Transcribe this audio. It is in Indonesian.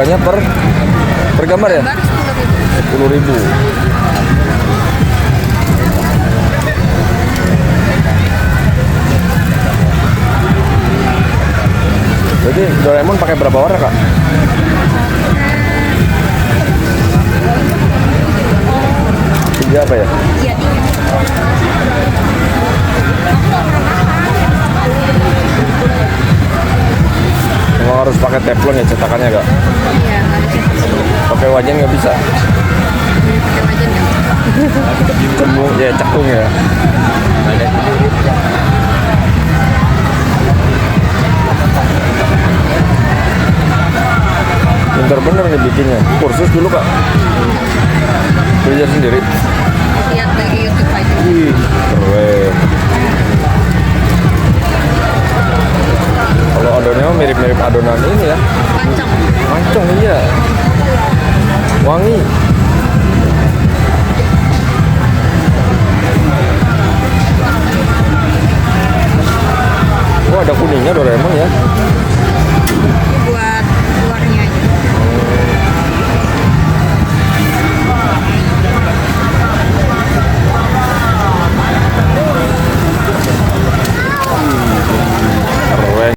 Harganya per gambar ya? 10.000. Jadi Doraemon pakai berapa warna, Kak? Tiga apa ya? Iya, Emang harus pakai teflon ya cetakannya, Kak? iya, Pakai wajan nggak bisa? pakai wajan ya. Cembung ya, cekung ya. Pintar bener nih bikinnya. Kursus dulu, Kak? Belajar sendiri? Lihat dari YouTube aja. Wih, keren. Kalau adonannya mirip-mirip adonan ini ya. Pancong. Mancong iya. Wangi.